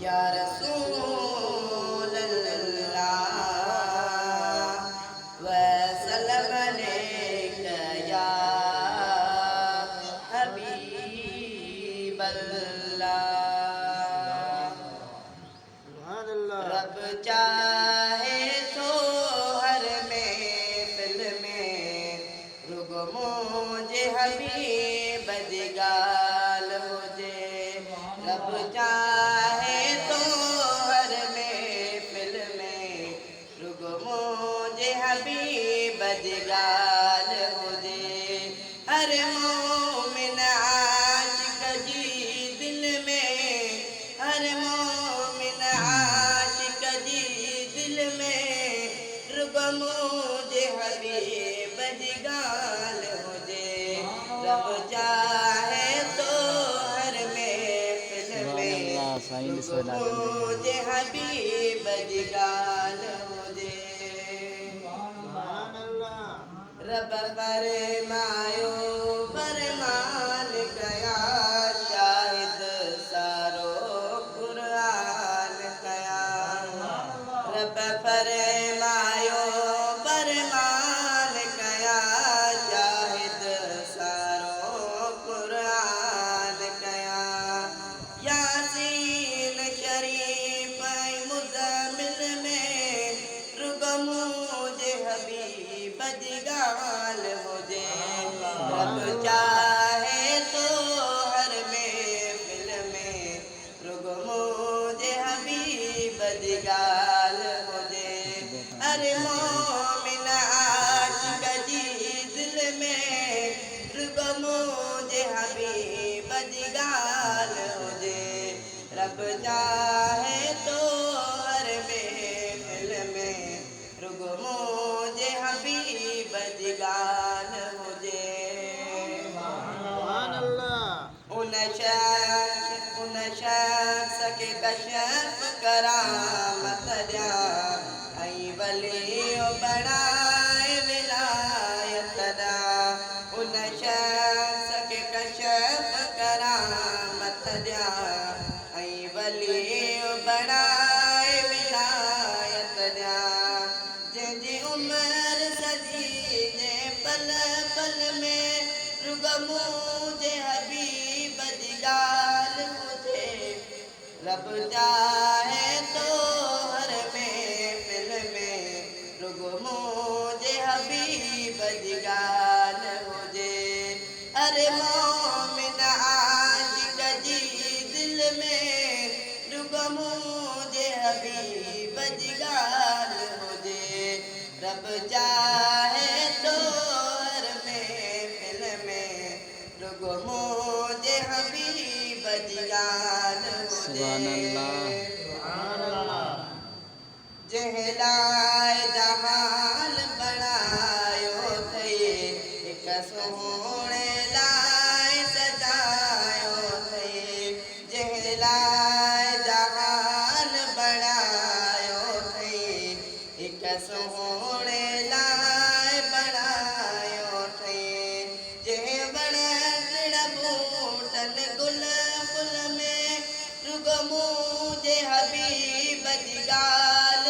या रसूल अल्लाह वसल्लम अलैका या हबीब अल्लाह। रब चाहे तो हर महफिल में रुगो मुझे हबीब दिगाल हो जे। रब चाहे तो हर महफिल में रुगो मुझे हबीब दिगाल हो जे। हर मोमिन आशिक जी दिल में, हर मोमिन आशिक जी दिल में रुगो मुझे हबीब दिगाल हो जे। रब चाहे तो हर महफिल में रुगो मुझे हबीब दिगाल हो जे। रब फरमायो फरमान कया शाहिद सारो कुरान कया। रब फरमायो फरमान कया शाहिद सारो कुरान कया। यासीन शरीफ मुज़म्मिल में रुगो मुझे हबीब दिगाल हो जे। रब चाहे तो हर महफिल में रुगो मुझे हबीब दिगाल हो जे। अरे मोमिन आशिक जी दिल में रुगो मुझे हबीब दिगाल हो जे। रब चाहे तो हर महफिल में रुगो मुझे हबीब दिगाल हो जे। उन शख्स के कशफ करामत जा ऐं वलियो बणाए विलायत दा। उन शख्स के कशफ करामत जा ऐं वलियो बणाए विलायत जा। जंहिंजी उम्र सजी जे पल पल में रुगो मुझे हबीब दिगाल हो जे। रब चाहे तो हर महफिल में रुगो मुझे हबीब दिगाल हो जे। अरे मोमिन आशिक जी दिल में रुगो मुझे हबीब दिगाल हो जे। रब चाहे तो हर महफिल में रुगो मुझे हबीब दिगाल हो जे। जहलाए जहान बनायो थे एक सोहणे लाए सजायो थे। जहलाए जहान बनायो थे एक सोहणे लाए बनायो थे। जह बण टिण बूटन गुल फुल में रुगो मुझे हबीब दिगाल